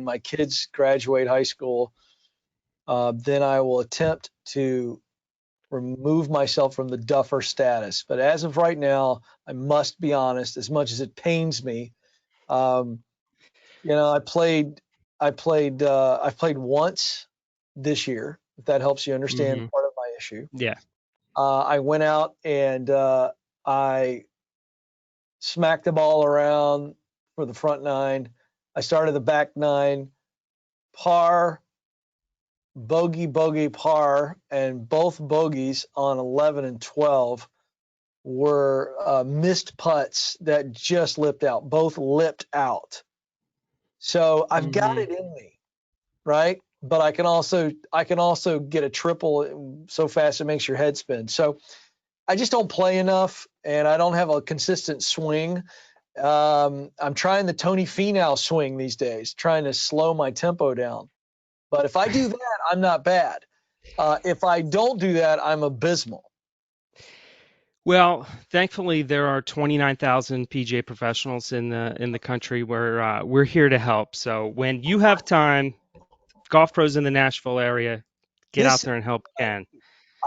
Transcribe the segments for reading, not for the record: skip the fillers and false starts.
my kids graduate high school, then I will attempt to remove myself from the duffer status. But as of right now, I must be honest, as much as it pains me, I played once this year, if that helps you understand part of my issue. Yeah. I went out and I smacked the ball around for the front nine. I started the back nine, par, bogey, par, and both bogeys on 11 and 12 were missed putts that just lipped out. Both lipped out. So I've got it in me, right? But I can also get a triple so fast it makes your head spin. So I just don't play enough, and I don't have a consistent swing. I'm trying the Tony Finau swing these days, trying to slow my tempo down. But if I do that, I'm not bad. If I don't do that, I'm abysmal. Well, thankfully, there are 29,000 PGA professionals in the country where we're here to help. So when you have time, golf pros in the Nashville area, get out there and help Ken.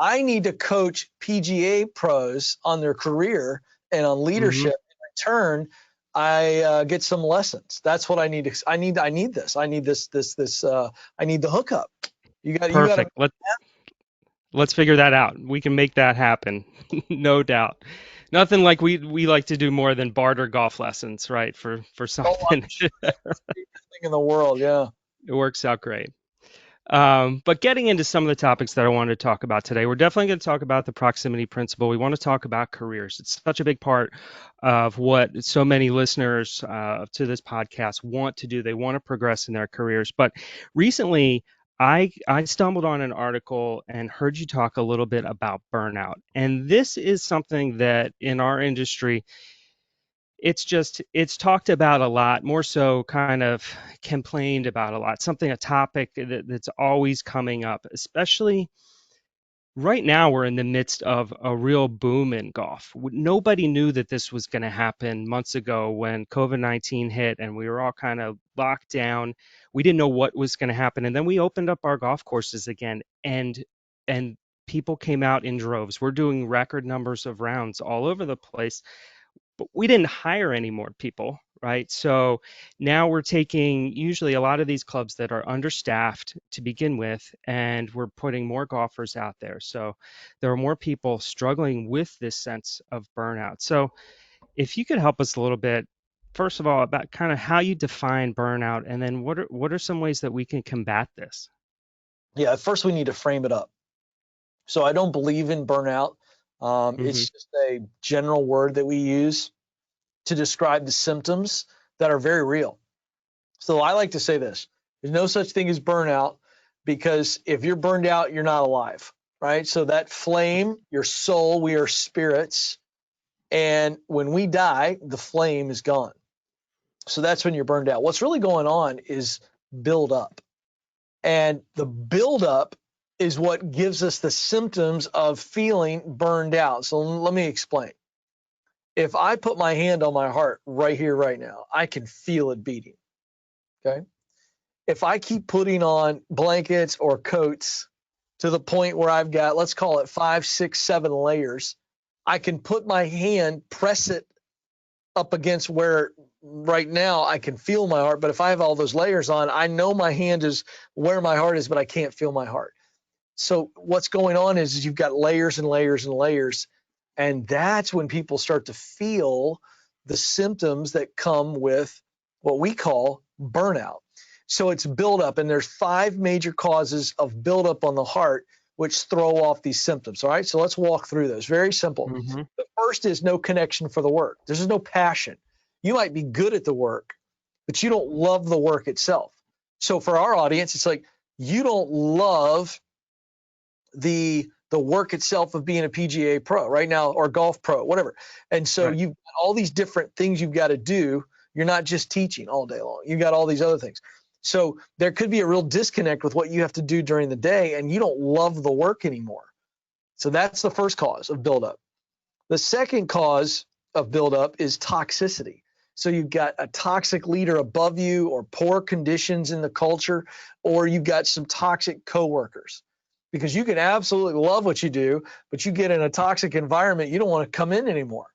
I need to coach PGA pros on their career and on leadership. In return, I get some lessons. That's what I need. I need this. I need this. I need the hookup. Perfect. Let's figure that out. We can make that happen. No doubt. Nothing like we like to do more than barter golf lessons, right? For something. Thing in the world, yeah. It works out great. But getting into some of the topics that I wanted to talk about today, we're definitely going to talk about the proximity principle. We want to talk about careers. It's such a big part of what so many listeners to this podcast want to do. They want to progress in their careers. But recently, I stumbled on an article and heard you talk a little bit about burnout. And this is something that in our industry, it's talked about a lot, more so kind of complained about a lot, a topic that's always coming up, especially right now. We're in the midst of a real boom in golf. Nobody knew that this was going to happen months ago when COVID-19 hit and we were all kind of locked down. We didn't know what was going to happen. And then we opened up our golf courses again and people came out in droves. We're doing record numbers of rounds all over the place. But we didn't hire any more people, right? So now we're taking usually a lot of these clubs that are understaffed to begin with, and we're putting more golfers out there. So there are more people struggling with this sense of burnout. So if you could help us a little bit, first of all, about kind of how you define burnout, and then what are some ways that we can combat this? Yeah, first we need to frame it up. So I don't believe in burnout. It's just a general word that we use to describe the symptoms that are very real. So I like to say this: there's no such thing as burnout, because if you're burned out, you're not alive, right? So that flame, your soul, we are spirits. And when we die, the flame is gone. So that's when you're burned out. What's really going on is build up. And the build up is what gives us the symptoms of feeling burned out. So let me explain. If I put my hand on my heart right here, right now, I can feel it beating. Okay. If I keep putting on blankets or coats to the point where I've got, let's call it 5, 6, 7 layers, I can put my hand, press it up against where right now I can feel my heart. But if I have all those layers on, I know my hand is where my heart is, but I can't feel my heart. So what's going on is you've got layers and layers and layers. And that's when people start to feel the symptoms that come with what we call burnout. So it's buildup, and there's 5 major causes of buildup on the heart which throw off these symptoms. All right, so let's walk through those. Very simple. The first is no connection for the work. There's no passion. You might be good at the work, but you don't love the work itself. So for our audience, it's like you don't love the work itself of being a PGA pro right now, or golf pro, whatever. And so You've got all these different things you've got to do. You're not just teaching all day long. You've got all these other things. So there could be a real disconnect with what you have to do during the day, and you don't love the work anymore. So that's the first cause of buildup. The second cause of buildup is toxicity. So you've got a toxic leader above you, or poor conditions in the culture, or you've got some toxic coworkers. Because you can absolutely love what you do, but you get in a toxic environment, you don't want to come in anymore.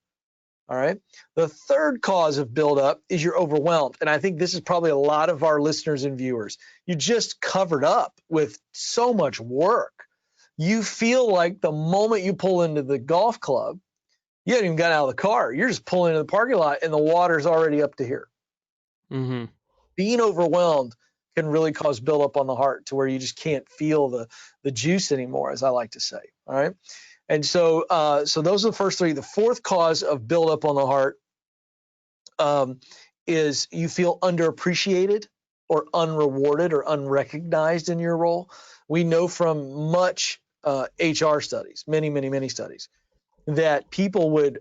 All right. The third cause of buildup is you're overwhelmed. And I think this is probably a lot of our listeners and viewers. You just covered up with so much work. You feel like the moment you pull into the golf club, you haven't even got out of the car. You're just pulling into the parking lot and the water's already up to here. Mm-hmm. Being overwhelmed can really cause buildup on the heart to where you just can't feel the juice anymore, as I like to say. All right. And so those are the first three. The fourth cause of buildup on the heart is you feel underappreciated or unrewarded or unrecognized in your role. We know from much HR studies, many studies, that people would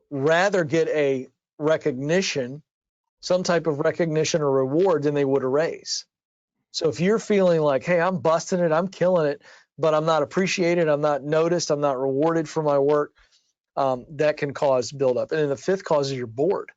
rather get a recognition, some type of recognition or reward, than they would a raise. So if you're feeling like, hey, I'm busting it, I'm killing it, but I'm not appreciated, I'm not noticed, I'm not rewarded for my work, that can cause buildup. And then the fifth cause is you're bored.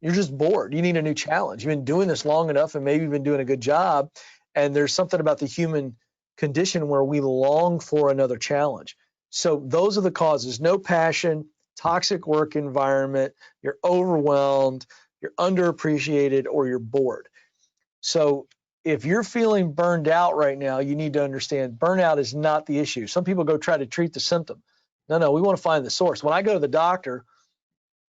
You're just bored. You need a new challenge. You've been doing this long enough and maybe you've been doing a good job. And there's something about the human condition where we long for another challenge. So those are the causes: no passion, toxic work environment, you're overwhelmed, you're underappreciated, or you're bored. So if you're feeling burned out right now, you need to understand burnout is not the issue. Some people go try to treat the symptom. No, we want to find the source. When I go to the doctor,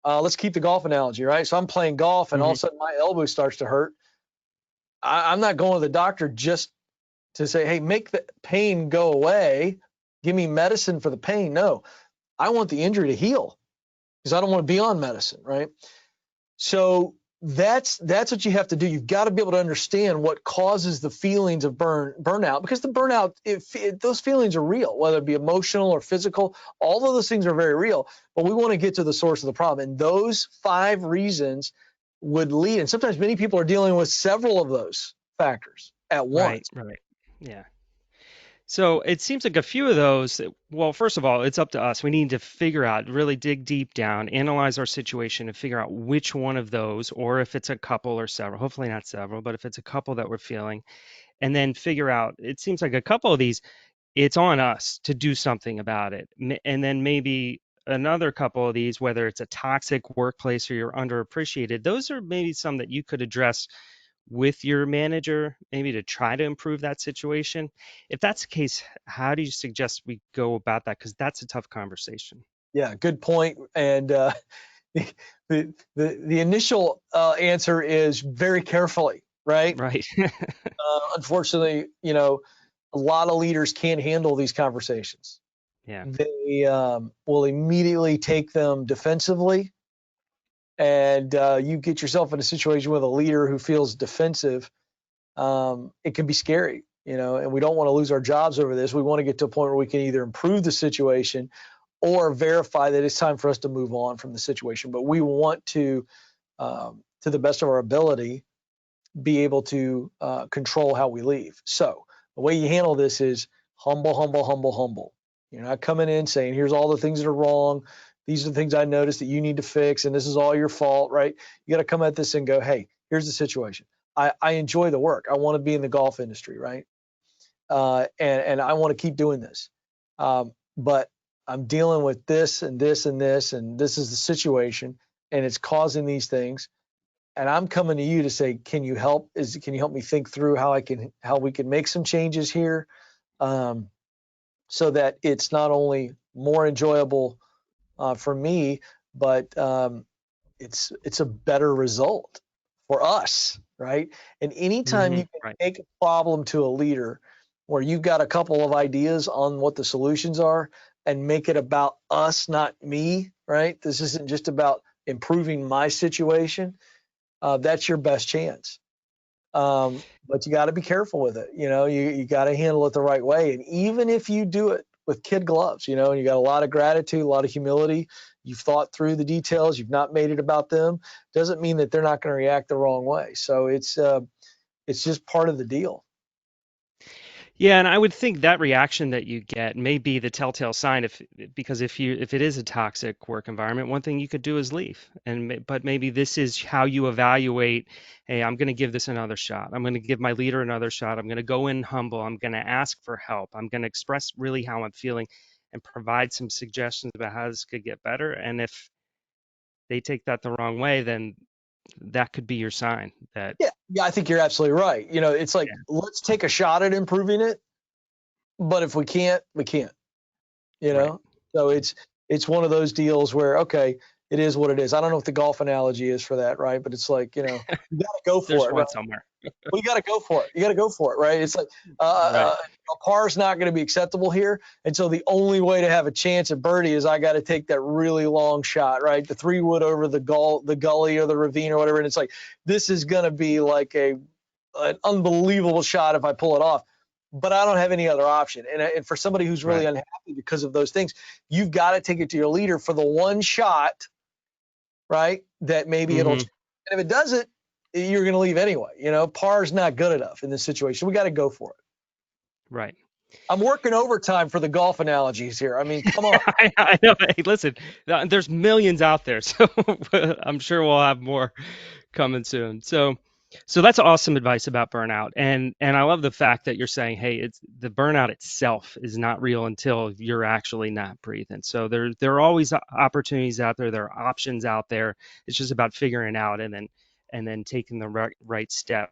let's keep the golf analogy, right? So I'm playing golf and all of a sudden my elbow starts to hurt. I'm not going to the doctor just to say, hey, make the pain go away. Give me medicine for the pain. No, I want the injury to heal because I don't want to be on medicine, right? So that's what you have to do. You've got to be able to understand what causes the feelings of burnout, because the burnout, those feelings are real, whether it be emotional or physical. All of those things are very real, but we want to get to the source of the problem. And those 5 reasons would lead, and sometimes many people are dealing with several of those factors at once. Right. Yeah. So it seems like a few of those, well, first of all, it's up to us. We need to figure out, really dig deep down, analyze our situation and figure out which one of those, or if it's a couple or several, hopefully not several, but if it's a couple that we're feeling, and then figure out, it seems like a couple of these, it's on us to do something about it. And then maybe another couple of these, whether it's a toxic workplace or you're underappreciated, those are maybe some that you could address with your manager, maybe to try to improve that situation. If that's the case, how do you suggest we go about that? Because that's a tough conversation. Yeah, good point. And the initial answer is very carefully, right? Right. Unfortunately, a lot of leaders can't handle these conversations. Yeah. They will immediately take them defensively, and you get yourself in a situation with a leader who feels defensive. It can be scary, and we don't want to lose our jobs over this. We want to get to a point where we can either improve the situation or verify that it's time for us to move on from the situation. But we want to the best of our ability, be able to control how we leave. So the way you handle this is humble. You're not coming in saying, here's all the things that are wrong. These are the things I noticed that you need to fix, and this is all your fault, right? You got to come at this and go, hey, here's the situation. I enjoy the work. I want to be in the golf industry, right? And I want to keep doing this. But I'm dealing with this and this and this, and this is the situation, and it's causing these things. And I'm coming to you to say, can you help? Can you help me think through how we can make some changes here, so that it's not only more enjoyable for me, but it's a better result for us, right? And anytime you can Right. take a problem to a leader where you've got a couple of ideas on what the solutions are and make it about us, not me, right? This isn't just about improving my situation. That's your best chance. But you got to be careful with it. You got to handle it the right way. And even if you do it with kid gloves, and you got a lot of gratitude, a lot of humility, you've thought through the details, you've not made it about them, doesn't mean that they're not going to react the wrong way. So it's just part of the deal. Yeah, and I would think that reaction that you get may be the telltale sign because if it is a toxic work environment, one thing you could do is leave. But maybe this is how you evaluate, hey, I'm going to give this another shot. I'm going to give my leader another shot. I'm going to go in humble. I'm going to ask for help. I'm going to express really how I'm feeling and provide some suggestions about how this could get better. And if they take that the wrong way, then that could be your sign that, Yeah, I think you're absolutely right. It's like, yeah, let's take a shot at improving it, but if we can't, we can't. you right. know so it's one of those deals where, okay, it is what it is. I don't know what the golf analogy is for that, right? But it's like, you got to go There's for it, right? one somewhere. Well, you got to go for it. You got to go for it, right? It's like, Right. a par is not going to be acceptable here, and so the only way to have a chance at birdie is I got to take that really long shot, right? The 3-wood over the gully or the ravine or whatever, and it's like, this is going to be like an unbelievable shot if I pull it off, but I don't have any other option. And for somebody who's really Right. unhappy because of those things, you've got to take it to your leader for the one shot, right? That maybe it'll. Hmm. And if it doesn't, you're going to leave anyway. Par's not good enough in this situation. We got to go for it. Right. I'm working overtime for the golf analogies here. I mean, come on. I know. Hey, listen, there's millions out there, so I'm sure we'll have more coming soon. So that's awesome advice about burnout, and I love the fact that you're saying, hey, it's the burnout itself is not real until you're actually not breathing. So there are always opportunities out there. There are options out there. It's just about figuring out and then taking the right step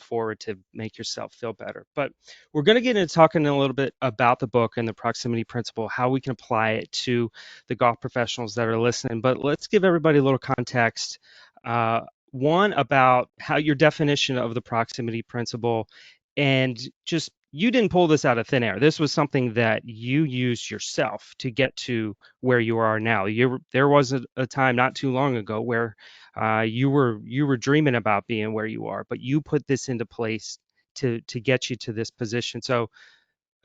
forward to make yourself feel better. But we're going to get into talking a little bit about the book and the proximity principle, how we can apply it to the golf professionals that are listening. But let's give everybody a little context. One, about how your definition of the proximity principle, and just you didn't pull this out of thin air. This was something that you used yourself to get to where you are now. There was a time not too long ago where you were dreaming about being where you are, but you put this into place to get you to this position. So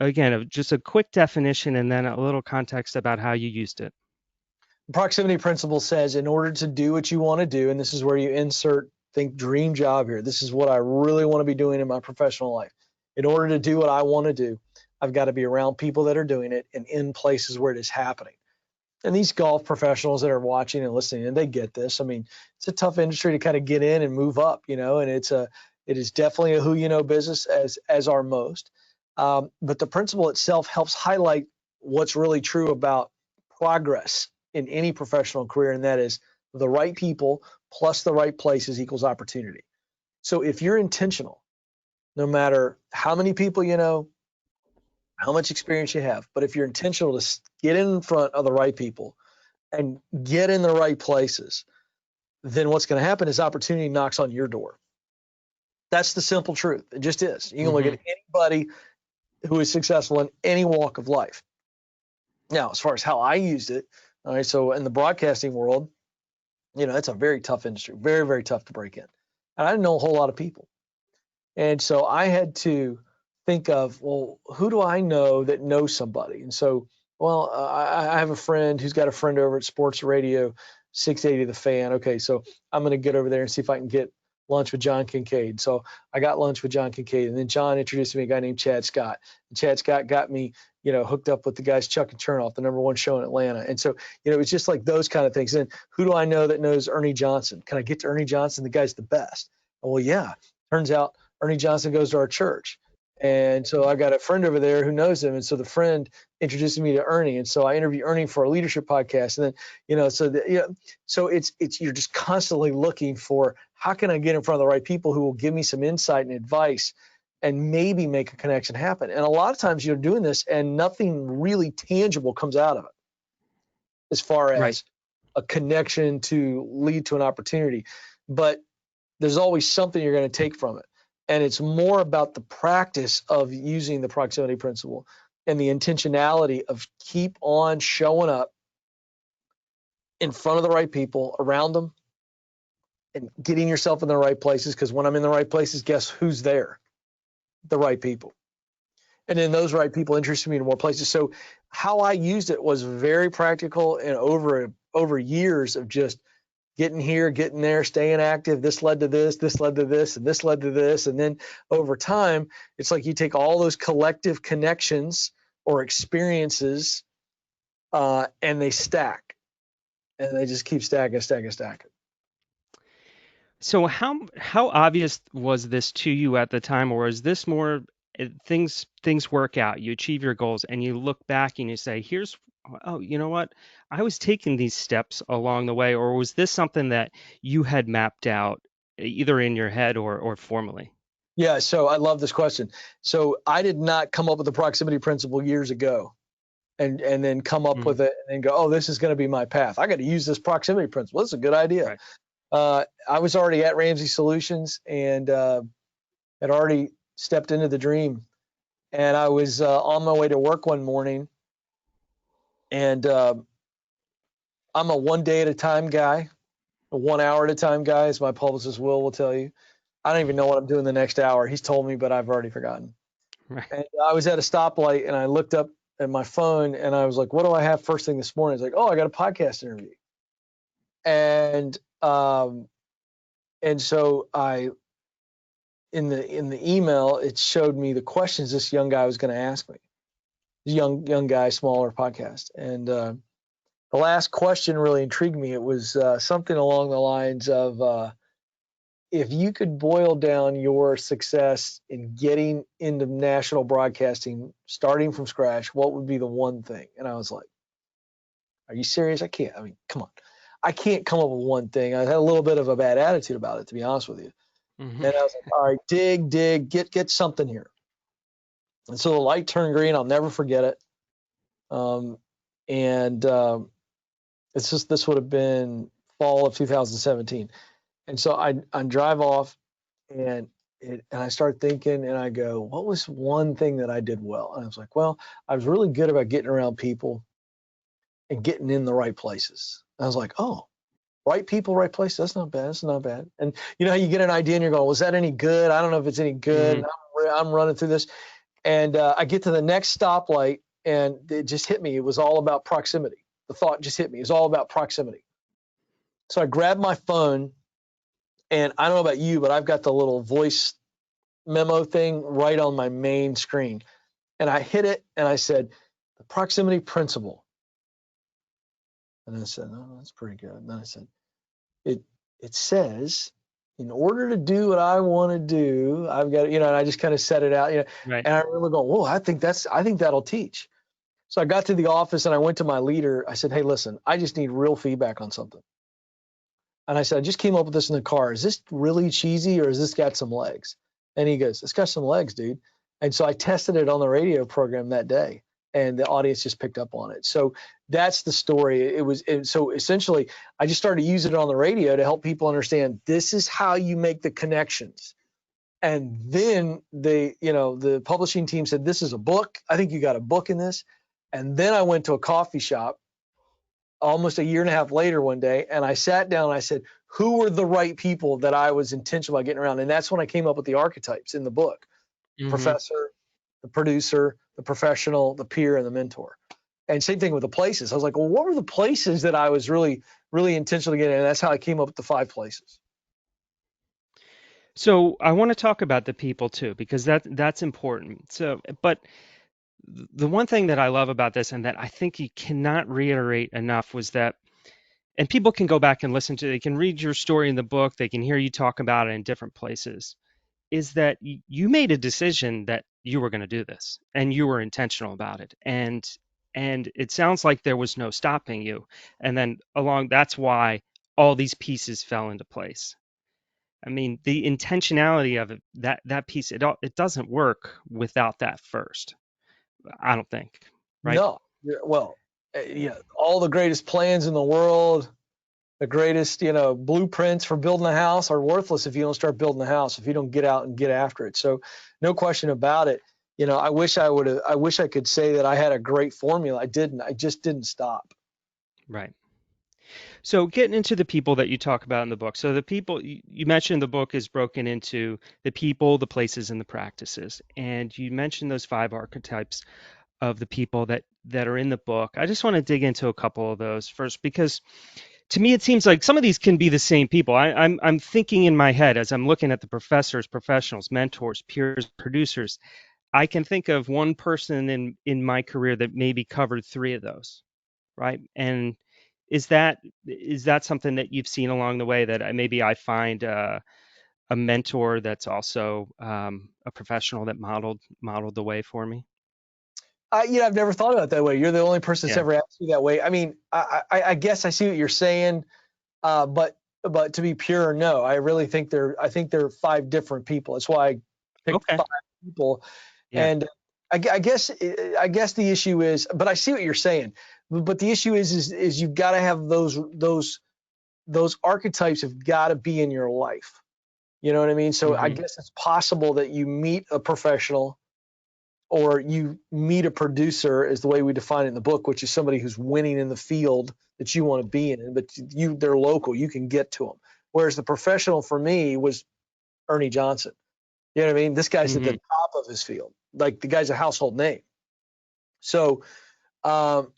again, just a quick definition and then a little context about how you used it. The proximity principle says, in order to do what you want to do, and this is where you insert, think dream job here. This is what I really want to be doing in my professional life. In order to do what I want to do, I've got to be around people that are doing it and in places where it is happening. And these golf professionals that are watching and listening, and they get this. I mean, it's a tough industry to kind of get in and move up, and it is definitely a who you know business, as are most. But the principle itself helps highlight what's really true about progress in any professional career, and that is the right people plus the right places equals opportunity. So if you're intentional, no matter how many people you know, how much experience you have, but if you're intentional to get in front of the right people and get in the right places, then what's going to happen is opportunity knocks on your door. That's the simple truth. It just is. You can look Hmm. at anybody who is successful in any walk of life. Now, as far as how I used it, all right, so in the broadcasting world, it's a very tough industry, very, very tough to break in. And I didn't know a whole lot of people. And so I had to think of, well, who do I know that knows somebody? And so, well, I have a friend who's got a friend over at Sports Radio 680 The Fan. Okay, so I'm going to get over there and see if I can get lunch with John Kincaid. So I got lunch with John Kincaid, and then John introduced me to a guy named Chad Scott. And Chad Scott got me, hooked up with the guys Chuck and Chernoff, the #1 show in Atlanta. And so, it's just like those kind of things. And who do I know that knows Ernie Johnson? Can I get to Ernie Johnson? The guy's the best. Well, yeah. Turns out Ernie Johnson goes to our church. And so I got a friend over there who knows him. And so the friend introduced me to Ernie. And so I interviewed Ernie for a leadership podcast. And then, so it's you're just constantly looking for, how can I get in front of the right people who will give me some insight and advice and maybe make a connection happen. And a lot of times you're doing this and nothing really tangible comes out of it as far Right. as a connection to lead to an opportunity. But there's always something you're going to take from it. And it's more about the practice of using the proximity principle and the intentionality of keep on showing up in front of the right people, around them, and getting yourself in the right places. Because when I'm in the right places, guess who's there? The right people. And then those right people interest me in more places. So how I used it was very practical, and over years of just getting here, getting there, staying active. This led to this led to this, and this led to this. And then over time, it's like you take all those collective connections or experiences, and they stack, and they just keep stacking, stacking, stacking. So how obvious was this to you at the time, or is this more things work out, you achieve your goals, and you look back and you say, here's, oh, you know what? I was taking these steps along the way, or was this something that you had mapped out either in your head or formally? Yeah, so I love this question. So I did not come up with the proximity principle years ago and then come up Mm, with it and go, oh, this is going to be my path. I got to use this proximity principle. This is a good idea. right. I was already at Ramsey Solutions and had already stepped into the dream. And I was on my way to work one morning, and I'm a 1 day at a time guy, a 1 hour at a time guy, as my publicist will tell you. I don't even know what I'm doing the next hour. He's told me, but I've already forgotten. Right. And I was at a stoplight, and I looked up at my phone, and I was like, what do I have first thing this morning? It's like, oh, I got a podcast interview. And so I, in the email, it showed me the questions this young guy was going to ask me. Young guy, smaller podcast. And the last question really intrigued me. It was something along the lines of, if you could boil down your success in getting into national broadcasting, starting from scratch, what would be the one thing? And I was like, are you serious? I can't. I mean, come on. I can't come up with one thing. I had a little bit of a bad attitude about it, to be honest with you. Hmm. And I was like, all right, dig, get something here. And so the light turned green. I'll never forget it. And it's just, this would have been fall of 2017. And so I drive off, and I start thinking, and I go, what was one thing that I did well? And I was like, well, I was really good about getting around people and getting in the right places. And I was like, oh, right people, right places. That's not bad. That's not bad. And you know how you get an idea and you're going, was that any good? I don't know if it's any good. Hmm. And I'm running through this. And I get to the next stoplight, and it just hit me. It was all about proximity. The thought just hit me. It was all about proximity. So I grabbed my phone, and I don't know about you, but I've got the little voice memo thing right on my main screen. And I hit it, and I said, the proximity principle. And I said, oh, that's pretty good. And then I said, it says, in order to do what I want to do, I've got, and I just kind of set it out, Right. and I remember going, whoa, I think that'll teach. So I got to the office, and I went to my leader. I said, hey, listen, I just need real feedback on something. And I said, I just came up with this in the car. Is this really cheesy, or has this got some legs? And he goes, it's got some legs, dude. And so I tested it on the radio program that day, and the audience just picked up on it. So that's the story. So essentially, I just started using it on the radio to help people understand this is how you make the connections. And then the publishing team said, this is a book. I think you got a book in this. And then I went to a coffee shop almost a year and a half later one day, and I sat down and I said, who were the right people that I was intentional about getting around? And that's when I came up with the archetypes in the book: Hmm. professor, the producer, the professional, the peer, and the mentor. And same thing with the places. I was like, well, what were the places that I was really, really intentional getting? And that's how I came up with the 5 places. So I want to talk about the people too, because that's important. So, but the one thing that I love about this, and that I think you cannot reiterate enough, was that, and people can go back and listen to, they can read your story in the book, they can hear you talk about it in different places, is that you made a decision that you were going to do this, and you were intentional about it, and it sounds like there was no stopping you, and then that's why all these pieces fell into place. I mean, the intentionality of it, that piece, it doesn't work without that first. I don't think, right? No, well, all the greatest plans in the world, the greatest, blueprints for building a house are worthless if you don't start building the house, if you don't get out and get after it. So no question about it. I wish I could say that I had a great formula. I didn't. I just didn't stop. Right. So getting into the people that you talk about in the book. So the people you mentioned, the book is broken into the people, the places, and the practices. And you mentioned those 5 archetypes of the people that are in the book. I just want to dig into a couple of those first, because to me, it seems like some of these can be the same people. I'm thinking in my head as I'm looking at the professors, professionals, mentors, peers, producers. I can think of one person in my career that maybe covered three of those, right? And is that something that you've seen along the way that maybe I find a mentor that's also a professional that modeled the way for me? I've never thought about it that way. You're the only person that's Yeah. ever asked me that way. I mean, I guess I see what you're saying, but to be pure, no. I really think they're five different people. That's why I picked Okay. five people. Yeah. And I guess the issue is, but I see what you're saying. But the issue is you've got to have those archetypes have got to be in your life. You know what I mean? So I Hmm. guess it's possible that you meet a professional or you meet a producer, is the way we define it in the book, which is somebody who's winning in the field that you want to be in, but they're local, you can get to them. Whereas the professional for me was Ernie Johnson. You know what I mean? This guy's at the Hmm. top of his field. Like, the guy's a household name. So um,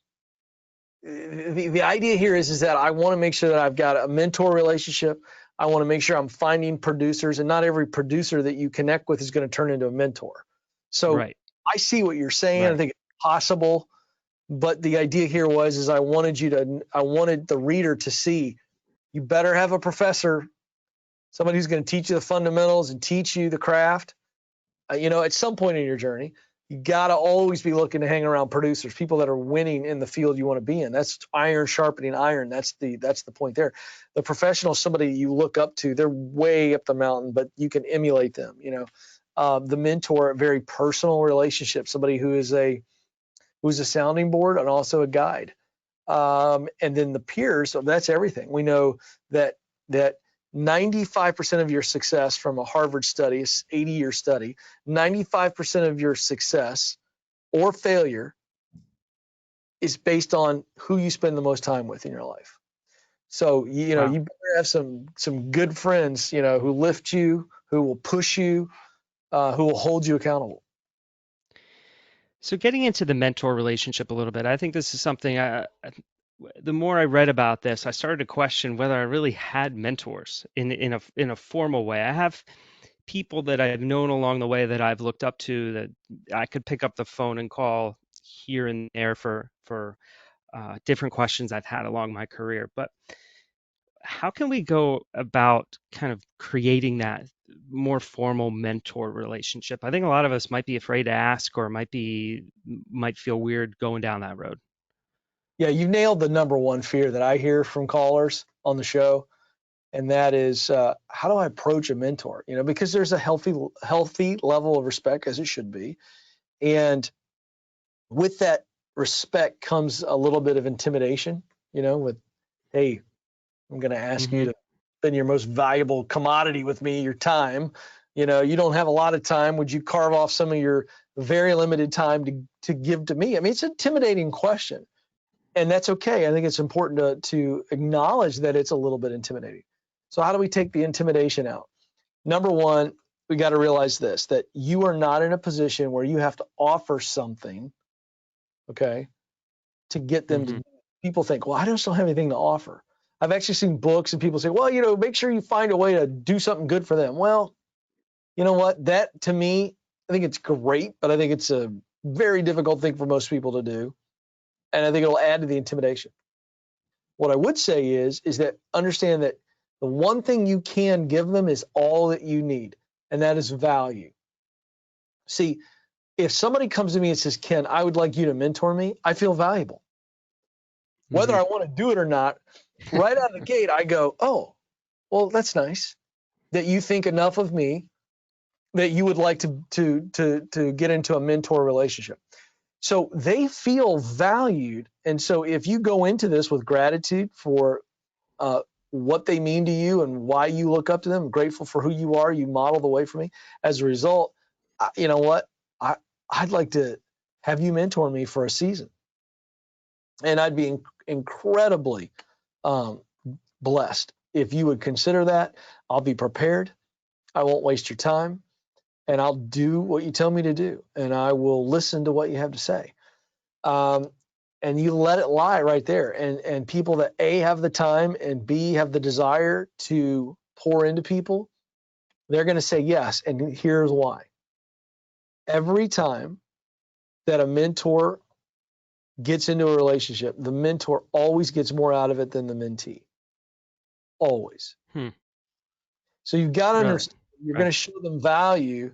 the idea here is that I want to make sure that I've got a mentor relationship. I want to make sure I'm finding producers, and not every producer that you connect with is going to turn into a mentor. So Right. I see what you're saying. I Right. think it's possible, but the idea here is I wanted the reader to see, you better have a professor, somebody who's going to teach you the fundamentals and teach you the craft. At some point in your journey, you got to always be looking to hang around producers, people that are winning in the field you want to be in. That's iron sharpening iron. That's the point there. The professional is somebody you look up to. They're way up the mountain, but you can emulate them. The mentor, a very personal relationship, somebody who's a sounding board and also a guide. And then the peers, so that's everything. We know that 95% of your success from a Harvard study, 80-year study, 95% of your success or failure is based on who you spend the most time with in your life. So, Wow. you better have some good friends, who lift you, who will push you, who will hold you accountable. So getting into the mentor relationship a little bit, I think this is something the more I read about this, I started to question whether I really had mentors in a formal way. I have people that I've known along the way that I've looked up to that I could pick up the phone and call here and there for different questions I've had along my career. But how can we go about kind of creating that more formal mentor relationship? I think a lot of us might be afraid to ask or might feel weird going down that road. Yeah, you've nailed the number one fear that I hear from callers on the show, and that is, how do I approach a mentor? Because there's a healthy level of respect, as it should be, and with that respect comes a little bit of intimidation. With, hey, I'm going to ask you Hmm. to spend your most valuable commodity with me, your time. You don't have a lot of time. Would you carve off some of your very limited time to give to me? I mean, it's an intimidating question, and that's okay. I think it's important to acknowledge that it's a little bit intimidating. So how do we take the intimidation out? Number one, we got to realize this, that you are not in a position where you have to offer something, okay, to get them Hmm. to. People think, well, I just don't have anything to offer. I've actually seen books and people say, well, make sure you find a way to do something good for them. Well, you know what? That, to me, I think it's great, but I think it's a very difficult thing for most people to do. And I think it'll add to the intimidation. What I would say is that understand that the one thing you can give them is all that you need, and that is value. See, if somebody comes to me and says, Ken, I would like you to mentor me, I feel valuable. Whether Hmm. I want to do it or not, right out of the gate, I go, oh, well, that's nice that you think enough of me that you would like to get into a mentor relationship. So they feel valued. And so if you go into this with gratitude for uh, what they mean to you and why you look up to them, grateful for who you are, you model the way for me. As a result, you know what? I'd like to have you mentor me for a season. And I'd be incredibly um, blessed if you would consider that. I'll be prepared. I won't waste your time. And I'll do what you tell me to do. And I will listen to what you have to say. Um, and you let it lie right there. And people that A, have the time, and B, have the desire to pour into people, they're going to say yes. And here's why. Every time that a mentor gets into a relationship, the mentor always gets more out of it than the mentee. Always. So you've got to Really? understand, you're going to show them value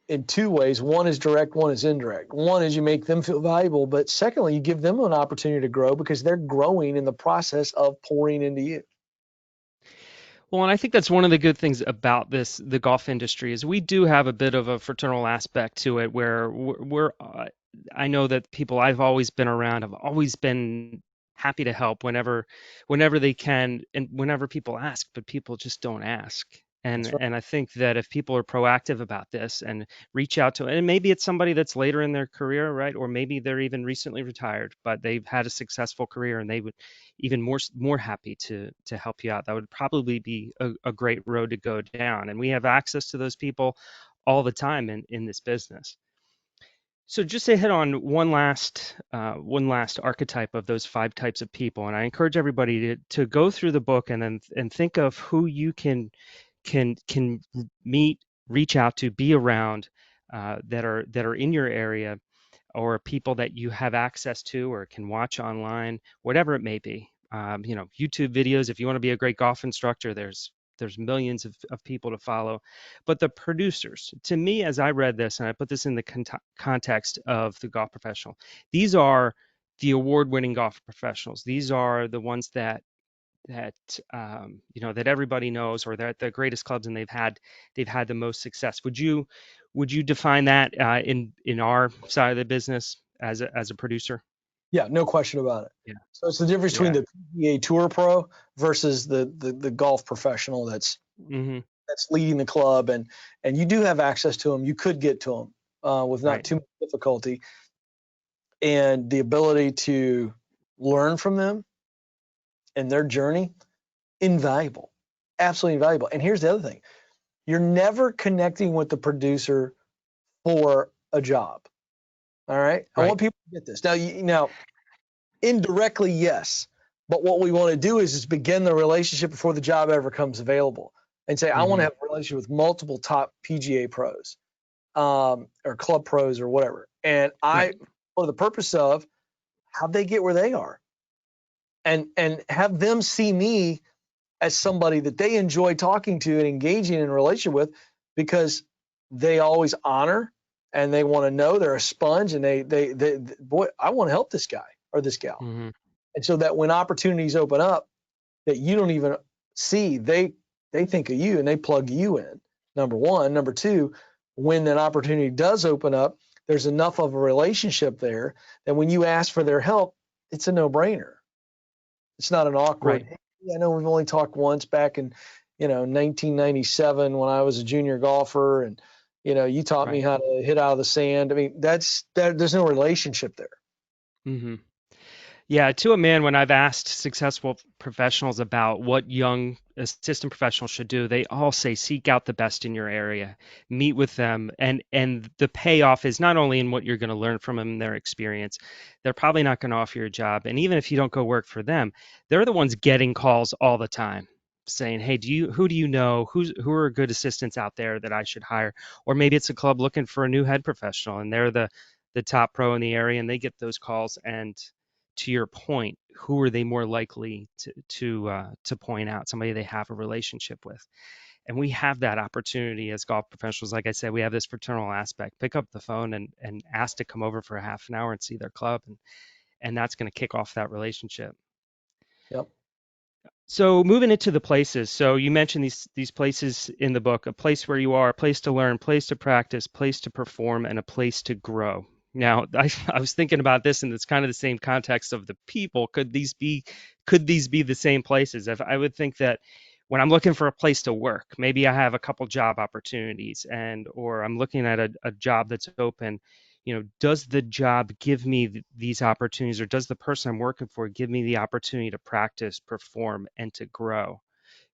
in two ways. One is direct, one is indirect. One is you make them feel valuable, but secondly, you give them an opportunity to grow because they're growing in the process of pouring into you. Well, and I think that's one of the good things about the golf industry, is we do have a bit of a fraternal aspect to it, where I know that people I've always been around have always been happy to help whenever they can and whenever people ask, but people just don't ask. That's right. And I think that if people are proactive about this and reach out to, and maybe it's somebody that's later in their career, right? Or maybe they're even recently retired, but they've had a successful career and they would even more happy to help you out. That would probably be a great road to go down. And we have access to those people all the time in this business. So just to hit on one last archetype of those 5 types of people, and I encourage everybody to go through the book and think of who you can meet, reach out to, be around, that are in your area, or people that you have access to or can watch online, whatever it may be. YouTube videos. If you want to be a great golf instructor, there's millions of people to follow. But the producers, to me, as I read this, and I put this in the context of the golf professional, these are the award-winning golf professionals. These are the ones that everybody knows, or they're at the greatest clubs, and they've had the most success. Would you define that in our side of the business as a producer? Yeah, no question about it. Yeah. So it's the difference between Yeah. the PGA Tour pro versus the golf professional that's Mm-hmm. leading the club, and you do have access to them. You could get to them with not Right. too much difficulty, and the ability to learn from them and their journey, invaluable, absolutely invaluable. And here's the other thing: you're never connecting with the producer for a job. All right, I Right. want people to get this now. Indirectly, yes. But what we want to do is begin the relationship before the job ever comes available, and say, I want to Mm-hmm. have a relationship with multiple top PGA pros, or club pros or whatever. And Right. for the purpose of how they get where they are, and have them see me as somebody that they enjoy talking to and engaging in a relationship with, because they always honor and they want to know, they're a sponge, and they boy, I want to help this guy or this gal. Mm-hmm. And so that when opportunities open up that you don't even see, they think of you and they plug you in. Number one. Number two, when an opportunity does open up, there's enough of a relationship there that when you ask for their help, it's a no-brainer. It's not an awkward, Right. hey, I know we've only talked once back in 1997 when I was a junior golfer, and you taught me Right. how to hit out of the sand. I mean, there's no relationship there. Mm-hmm. Yeah, to a man, when I've asked successful professionals about what young assistant professionals should do, they all say seek out the best in your area, meet with them, and the payoff is not only in what you're going to learn from them, their experience. They're probably not going to offer you a job, and even if you don't go work for them, they're the ones getting calls all the time saying, "Hey, who do you know? Who are good assistants out there that I should hire?" Or maybe it's a club looking for a new head professional, and they're the top pro in the area, and they get those calls. And to your point, who are they more likely to point out? Somebody they have a relationship with. And we have that opportunity as golf professionals. Like I said, we have this fraternal aspect. Pick up the phone and ask to come over for a half an hour and see their club, and that's going to kick off that relationship. Yep. So moving into the places. So you mentioned these places in the book: a place where you are, a place to learn, place to practice, place to perform, and a place to grow. Now, I was thinking about this, and it's kind of the same context of the people. Could these be the same places? If I would think that when I'm looking for a place to work, maybe I have a couple job opportunities, or I'm looking at a job that's open. Does the job give me these opportunities, or does the person I'm working for give me the opportunity to practice, perform, and to grow?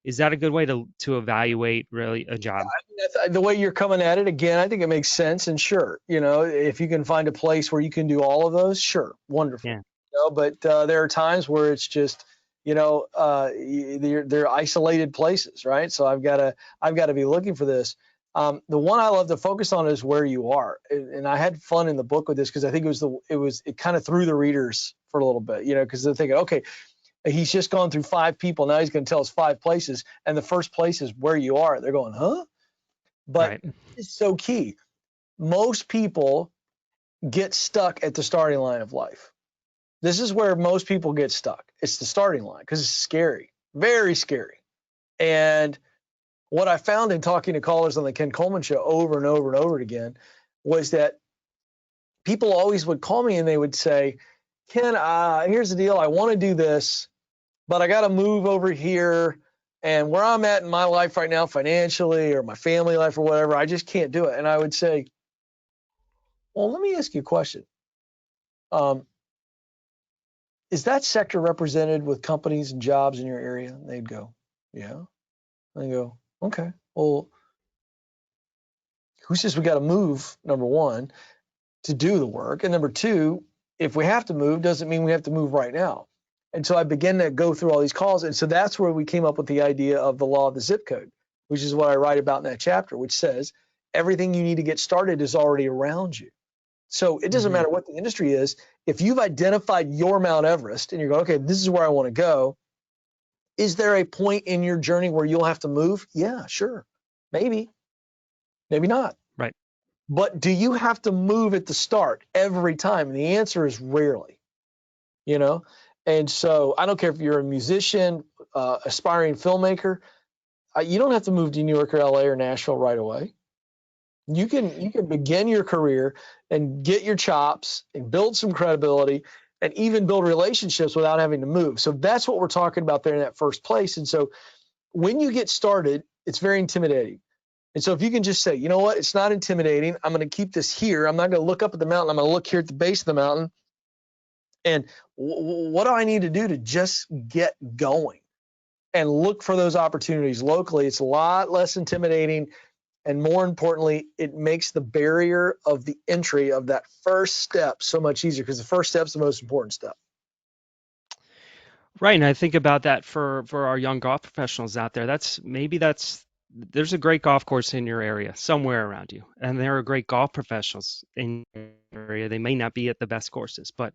Is that a good way to evaluate really a job? The way you're coming at it, again, I think it makes sense. And sure, if you can find a place where you can do all of those, sure, wonderful. Yeah. But there are times where it's just, they're isolated places, right? So I've got to be looking for this. The one I love to focus on is where you are, and I had fun in the book with this because I think it kind of threw the readers for a little bit, because they're thinking, okay, he's just gone through 5 people, now he's going to tell us 5 places, and the first place is where you are. They're going, huh? But Right. it's so key. Most people get stuck at the starting line of life. This is where most people get stuck. It's the starting line because it's scary, very scary. And what I found in talking to callers on the Ken Coleman Show over and over and over again was that people always would call me and they would say, Ken, here's the deal. I want to do this, but I got to move over here. And where I'm at in my life right now, financially or my family life or whatever, I just can't do it. And I would say, well, let me ask you a question. Is that sector represented with companies and jobs in your area? And they'd go, yeah. I go, okay. Well, who says we got to move, number one, to do the work? And number two, if we have to move, doesn't mean we have to move right now. And so I began to go through all these calls. And so that's where we came up with the idea of the law of the zip code, which is what I write about in that chapter, which says everything you need to get started is already around you. So it doesn't matter what the industry is. If you've identified your Mount Everest and you're going, okay, this is where I want to go. Is there a point in your journey where you'll have to move? Yeah, sure. Maybe not. Right. But do you have to move at the start every time? And the answer is rarely, And so I don't care if you're a musician, aspiring filmmaker, you don't have to move to New York or LA or Nashville right away. You can begin your career and get your chops and build some credibility and even build relationships without having to move. So that's what we're talking about there in that first place. And so when you get started, it's very intimidating. And so if you can just say, you know what, it's not intimidating. I'm going to keep this here. I'm not going to look up at the mountain. I'm going to look here at the base of the mountain. And what do I need to do to just get going and look for those opportunities locally? It's a lot less intimidating. And more importantly, it makes the barrier of the entry of that first step so much easier because the first step is the most important step. Right. And I think about that for our young golf professionals out there. There's a great golf course in your area somewhere around you. And there are great golf professionals in your area. They may not be at the best courses, but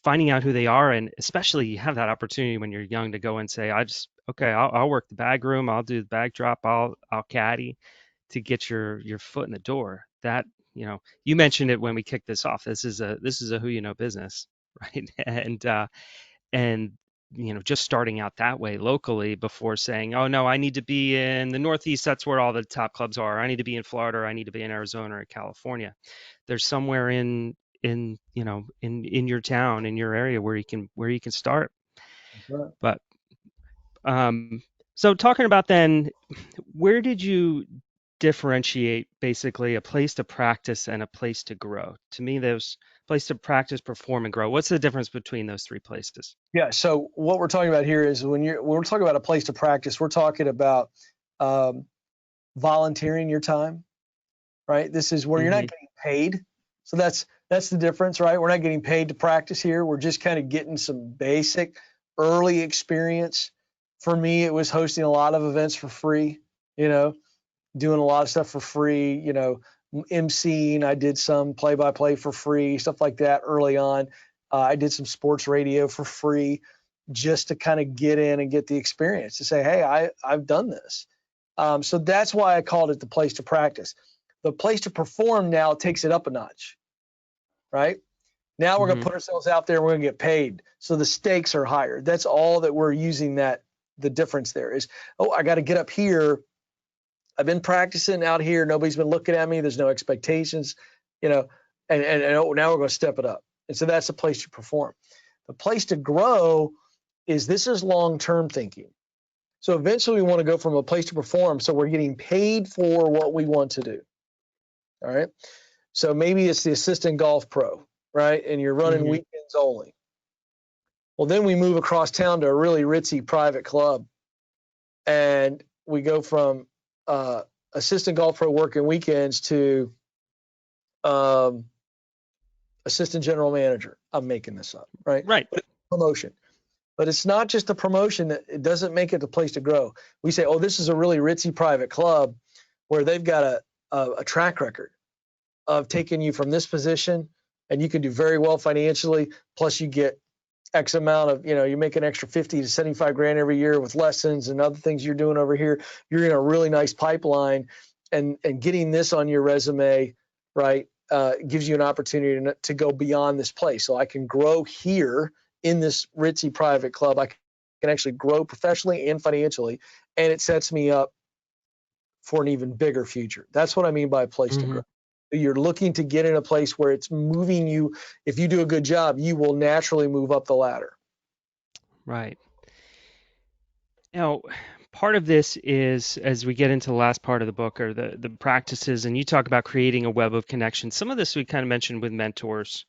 finding out who they are, and especially you have that opportunity when you're young to go and say, I'll work the bag room, I'll do the bag drop, I'll caddy, to get your foot in the door. That, you mentioned it when we kicked this off. This is a who you know business, right? And just starting out that way locally before saying, oh no, I need to be in the Northeast, that's where all the top clubs are. I need to be in Florida, or I need to be in Arizona or California. There's somewhere in your town, in your area, where you can start. Right. But so talking about then, where did you differentiate basically a place to practice and a place to grow? To me, those place to practice, perform, and grow. What's the difference between those 3 places? Yeah. So what we're talking about here is when we're talking about a place to practice, we're talking about volunteering your time, right? This is where you're not getting paid. So that's the difference, right? We're not getting paid to practice here. We're just kind of getting some basic early experience. For me, it was hosting a lot of events for free, doing a lot of stuff for free, emceeing. I did some play-by-play for free, stuff like that early on. I did some sports radio for free just to kind of get in and get the experience to say, hey, I've done this. So that's why I called it the place to practice. The place to perform now takes it up a notch, right? Now we're going to put ourselves out there and we're going to get paid. So the stakes are higher. That's all that we're using the difference there is, I got to get up here. I've been practicing out here. Nobody's been looking at me. There's no expectations, and now we're going to step it up. And so that's the place to perform. The place to grow this is long-term thinking. So eventually we want to go from a place to perform. So we're getting paid for what we want to do. All right. So maybe it's the assistant golf pro, right? And you're running weekends only. Well, then we move across town to a really ritzy private club. and we go from assistant golf pro working weekends to assistant general manager. I'm making this up, right? Right. But it's promotion. But it's not just a promotion. It doesn't make it the place to grow. We say, oh, this is a really ritzy private club where they've got a track record of taking you from this position, and you can do very well financially. Plus, you get X amount of, you make an extra 50 to 75 grand every year with lessons and other things you're doing over here. You're in a really nice pipeline, and getting this on your resume, right, gives you an opportunity to go beyond this place. So I can grow here in this ritzy private club. I can actually grow professionally and financially, and it sets me up for an even bigger future. That's what I mean by a place to grow. You're looking to get in a place where it's moving you. If you do a good job, you will naturally move up the ladder. Right. Now, part of this is, as we get into the last part of the book, are the practices, and you talk about creating a web of connections. Some of this we kind of mentioned with mentors,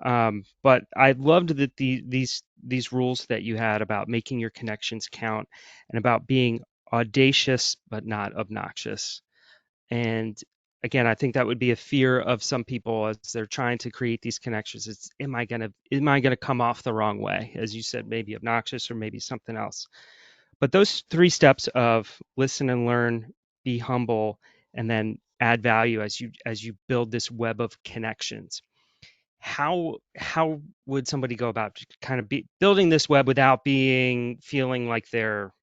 but I loved that these rules that you had about making your connections count and about being audacious but not obnoxious. And again, I think that would be a fear of some people as they're trying to create these connections. It's am I gonna come off the wrong way? As you said, maybe obnoxious or maybe something else. But those 3 steps of listen and learn, be humble, and then add value as you build this web of connections. How would somebody go about kind of building this web without feeling like they're,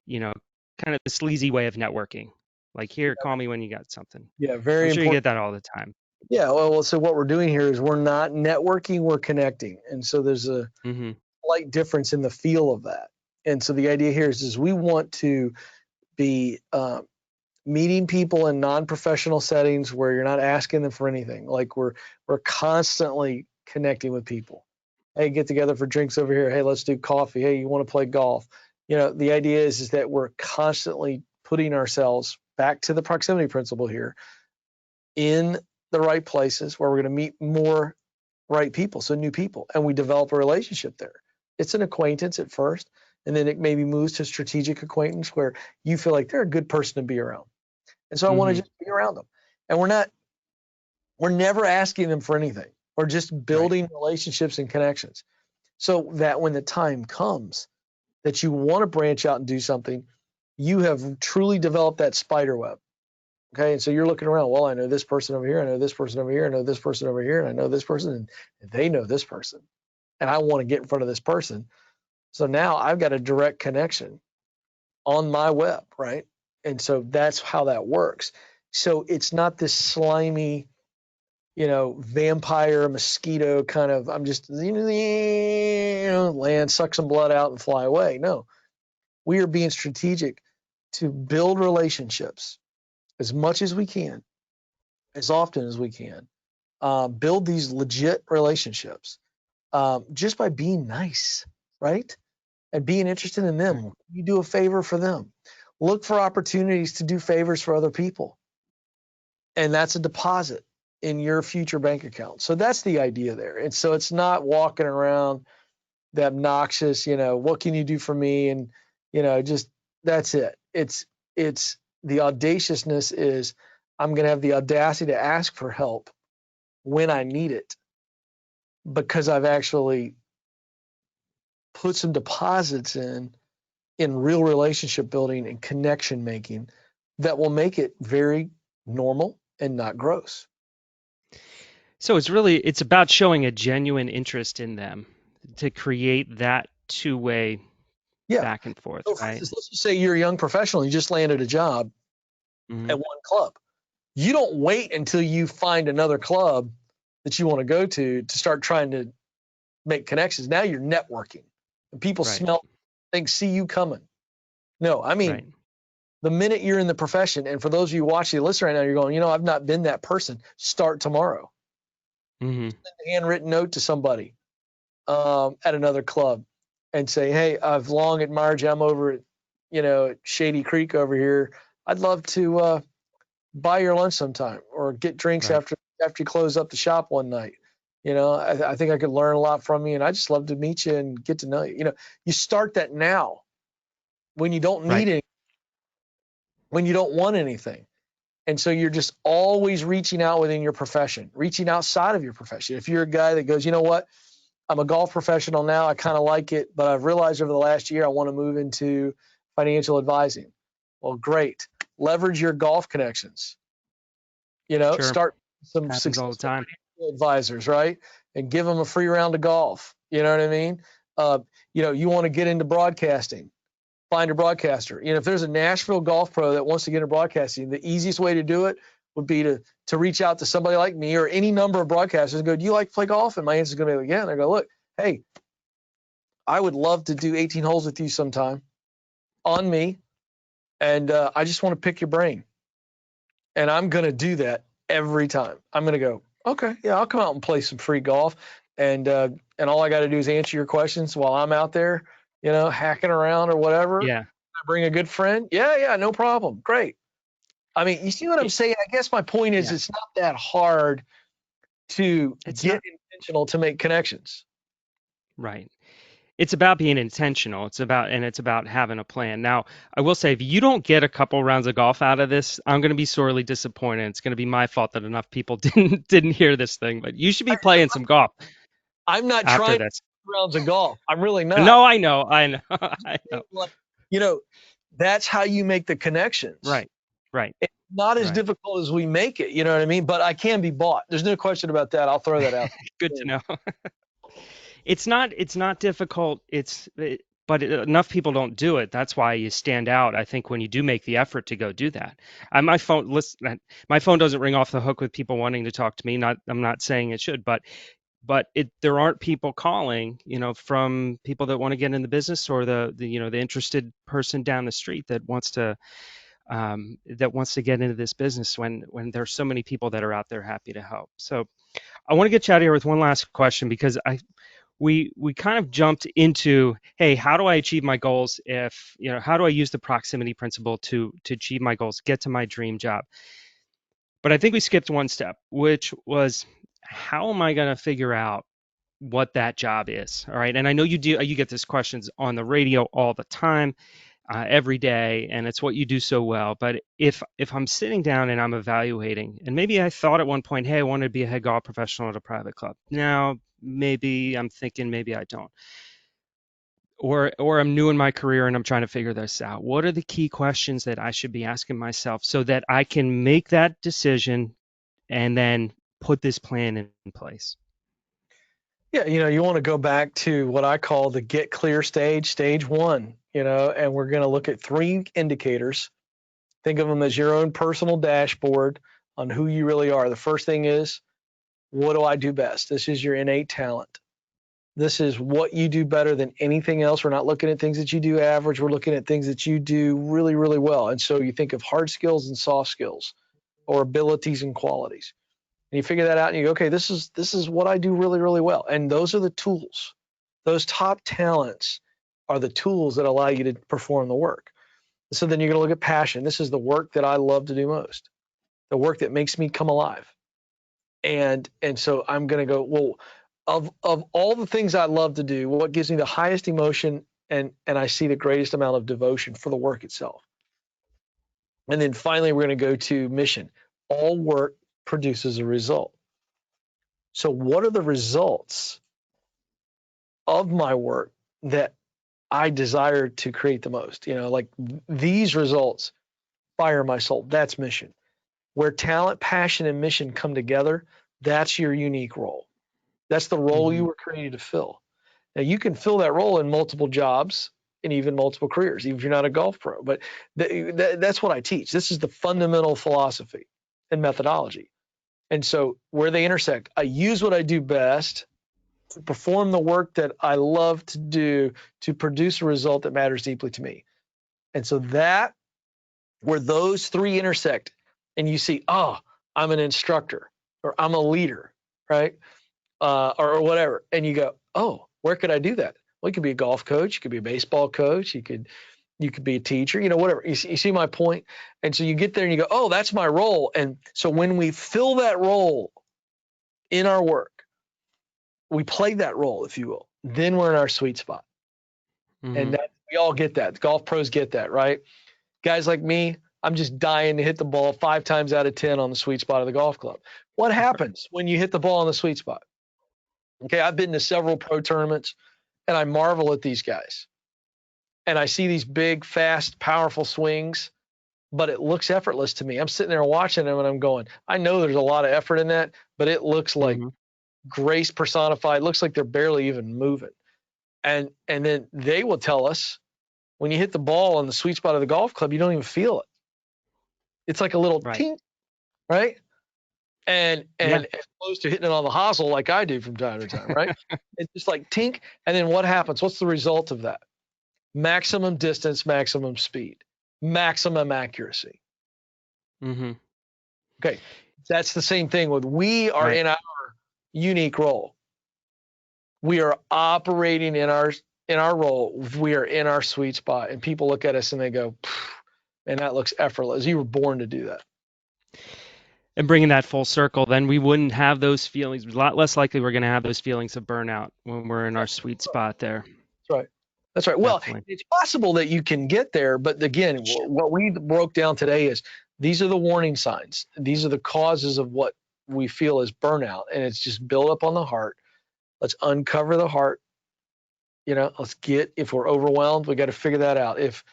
kind of the sleazy way of networking? Like, here, call me when you got something. Yeah, I'm very sure you important. get that all the time. Yeah, well, so what we're doing here is we're not networking, we're connecting. And so there's a Mm-hmm. slight difference in the feel of that. And so the idea here is we want to be meeting people in non-professional settings where you're not asking them for anything. Like we're constantly connecting with people. Hey, get together for drinks over here. Hey, let's do coffee. Hey, you want to play golf? The idea is that we're constantly putting ourselves back to the proximity principle here in the right places where we're going to meet more right people, so new people, and we develop a relationship there. It's an acquaintance at first, and then it maybe moves to strategic acquaintance where you feel like they're a good person to be around. And so I want to just be around them. And we're never asking them for anything. We're just building relationships and connections so that when the time comes that you want to branch out and do something, you have truly developed that spider web. Okay. And so you're looking around, well, I know this person over here. I know this person over here. I know this person over here. And I know this person, and they know this person. And I want to get in front of this person. So now I've got a direct connection on my web, right? And so that's how that works. So it's not this slimy, vampire mosquito kind of, I'm just, land, suck some blood out and fly away. No, we are being strategic to build relationships as much as we can, as often as we can, build these legit relationships just by being nice, right? And being interested in them. You do a favor for them. Look for opportunities to do favors for other people. And that's a deposit in your future bank account. So that's the idea there. And so it's not walking around the obnoxious, what can you do for me? And, just that's it. It's the audaciousness is I'm going to have the audacity to ask for help when I need it because I've actually put some deposits in real relationship building and connection making that will make it very normal and not gross. So it's about showing a genuine interest in them to create that two-way back and forth, So right? let's just say you're a young professional, you just landed a job at one club. You don't wait until you find another club that you want to go to start trying to make connections. Now you're networking. And people see you coming. No, I mean, the minute you're in the profession, and for those of you watching the list right now, you're going, I've not been that person. Start tomorrow. Send a handwritten note to somebody at another club and say, hey, I've long admired you. I'm over at, Shady Creek over here. I'd love to buy your lunch sometime or get drinks after you close up the shop one night. I think I could learn a lot from you, and I just love to meet you and get to know you. You start that now when you don't Right. need it, when you don't want anything. And so you're just always reaching out within your profession, reaching outside of your profession. If you're a guy that goes, you know what, I'm a golf professional now, I kind of like it, but I've realized over the last year I want to move into financial advising. Well, great. Leverage your golf connections. Sure. Start some Happens all the successful time. financial advisors, right? And give them a free round of golf. You know what I mean? You want to get into broadcasting, find a broadcaster. If there's a Nashville golf pro that wants to get into broadcasting, the easiest way to do it would be to reach out to somebody like me or any number of broadcasters and go, do you like to play golf? And my answer is going to be like, yeah. And I go, look, hey, I would love to do 18 holes with you sometime on me. And I just want to pick your brain. And I'm going to do that every time. I'm going to go, okay, yeah, I'll come out and play some free golf. And all I got to do is answer your questions while I'm out there, hacking around or whatever. Yeah. I bring a good friend. Yeah, no problem. Great. I mean, you see what I'm saying? I guess my point is It's not that hard to get intentional to make connections. Right. It's about being intentional. It's about having a plan. Now, I will say, if you don't get a couple rounds of golf out of this, I'm going to be sorely disappointed. It's going to be my fault that enough people didn't hear this thing. But you should be playing some golf. I'm not after trying this. rounds of golf. I'm really not. No, I know. I know. Like, that's how you make the connections. Right. It's not as difficult as we make it. You know what I mean? But I can be bought. There's no question about that. I'll throw that out. Good to know. It's not difficult. But enough people don't do it. That's why you stand out, I think, when you do make the effort to go do that. My phone doesn't ring off the hook with people wanting to talk to me. I'm not saying it should, but there aren't people calling, from people that want to get in the business, or the interested person down the street that wants to get into this business, when there's so many people that are out there happy to help. So I want to get you out of here with one last question, because we kind of jumped into, hey, how do I achieve my goals? How do I use the proximity principle to achieve my goals, get to my dream job? But I think we skipped one step, which was, how am I going to figure out what that job is? All right. And I know you get these questions on the radio all the time, every day, and it's what you do so well. But if I'm sitting down and I'm evaluating, and maybe I thought at one point, hey, I wanted to be a head golf professional at a private club. Now, maybe I'm thinking, maybe I don't. Or I'm new in my career and I'm trying to figure this out. What are the key questions that I should be asking myself so that I can make that decision and then put this plan in place? Yeah, you want to go back to what I call the get clear stage one, and we're going to look at 3 indicators. Think of them as your own personal dashboard on who you really are. The first thing is, what do I do best? This is your innate talent. This is what you do better than anything else. We're not looking at things that you do average. We're looking at things that you do really, really well. And so you think of hard skills and soft skills, or abilities and qualities. And you figure that out and you go, okay, this is what I do really, really well. And those are the tools. Those top talents are the tools that allow you to perform the work. So then you're going to look at passion. This is the work that I love to do most, the work that makes me come alive. And so I'm going to go, well, of all the things I love to do, what gives me the highest emotion and I see the greatest amount of devotion for the work itself. And then finally, we're going to go to mission. All work produces a result. So what are the results of my work that I desire to create the most? Like these results fire my soul. That's mission. Where talent, passion, and mission come together, that's your unique role. That's the role you were created to fill. Now, you can fill that role in multiple jobs and even multiple careers, even if you're not a golf pro. But that's what I teach. This is the fundamental philosophy and methodology. And so where they intersect, I use what I do best to perform the work that I love to do to produce a result that matters deeply to me. And so that, where those 3 intersect, and you see, oh, I'm an instructor, or I'm a leader, right? Or whatever. And you go, oh, where could I do that? Well, you could be a golf coach, you could be a baseball coach, you could be a teacher, whatever. You see my point? And so you get there and you go, oh, that's my role. And so when we fill that role in our work, we play that role, if you will, then we're in our sweet spot. And We all get that. Golf pros get that, right? Guys like me, I'm just dying to hit the ball 5 times out of 10 on the sweet spot of the golf club. What happens when you hit the ball on the sweet spot? Okay, I've been to several pro tournaments, and I marvel at these guys. And I see these big, fast, powerful swings, but it looks effortless to me. I'm sitting there watching them, and I'm going, I know there's a lot of effort in that, but it looks like grace personified. It looks like they're barely even moving. And then they will tell us, when you hit the ball on the sweet spot of the golf club, you don't even feel it. It's like a little tink, right? And as opposed to hitting it on the hosel like I do from time to time, right? It's just like tink. And then what happens? What's the result of that? Maximum distance, maximum speed, maximum accuracy. Okay. That's the same thing with we are in our unique role. We are operating in our role. We are in our sweet spot, and people look at us and they go, and that looks effortless. You were born to do that. And bringing that full circle, then we wouldn't have those feelings. A lot less likely we're going to have those feelings of burnout when we're in our sweet spot there. That's right. That's right. Well, it's possible that you can get there, but again, what we broke down today is these are the warning signs. These are the causes of what we feel is burnout, and it's just build up on the heart. Let's uncover the heart. If we're overwhelmed, we got to figure that out. If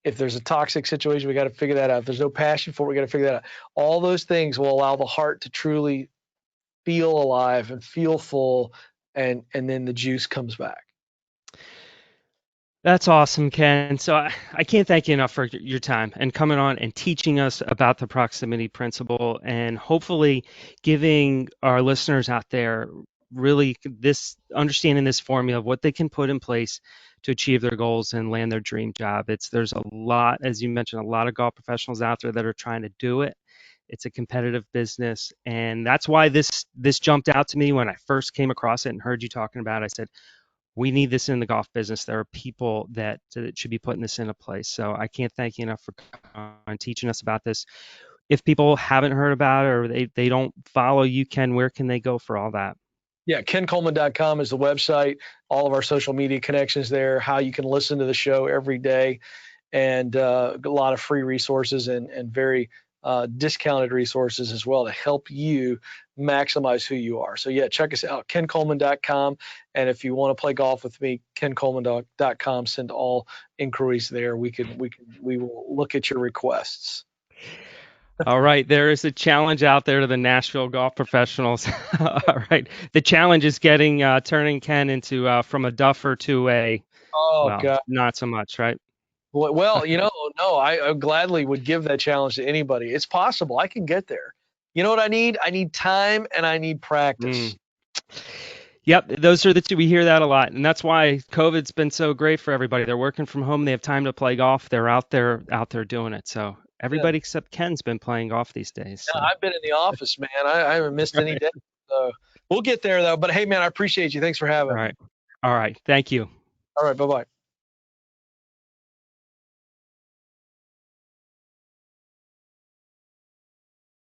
there's a toxic situation, we got to figure that out. If there's no passion for it, we got to figure that out. All those things will allow the heart to truly feel alive and feel full, and then the juice comes back. That's awesome, Ken. So I can't thank you enough for your time and coming on and teaching us about the proximity principle, and hopefully giving our listeners out there really understanding this formula of what they can put in place to achieve their goals and land their dream job. There's a lot, as you mentioned, a lot of golf professionals out there that are trying to do it. It's a competitive business, and that's why this jumped out to me when I first came across it and heard you talking about it. I said, we need this in the golf business. There are people that should be putting this into place. So I can't thank you enough for teaching us about this. If people haven't heard about it or they don't follow you, Ken, where can they go for all that? Yeah, KenColeman.com is the website. All of our social media connections there, how you can listen to the show every day, and a lot of free resources and very discounted resources as well to help you maximize who you are. So yeah, check us out, KenColeman.com. And if you want to play golf with me, KenColeman.com. Send all inquiries there. We will look at your requests. All right, there is a challenge out there to the Nashville golf professionals. All right, the challenge is turning Ken into from a duffer to a God, not so much, right? Well, no, I gladly would give that challenge to anybody. It's possible. I can get there. You know what I need? I need time and I need practice. Yep, those are the two. We hear that a lot, and that's why COVID's been so great for everybody. They're working from home. They have time to play golf. They're out there doing it. So everybody except Ken's been playing golf these days. So. Yeah, I've been in the office, man. I haven't missed any day. So we'll get there, though. But hey, man, I appreciate you. Thanks for having me. All right. Thank you. All right. Bye-bye.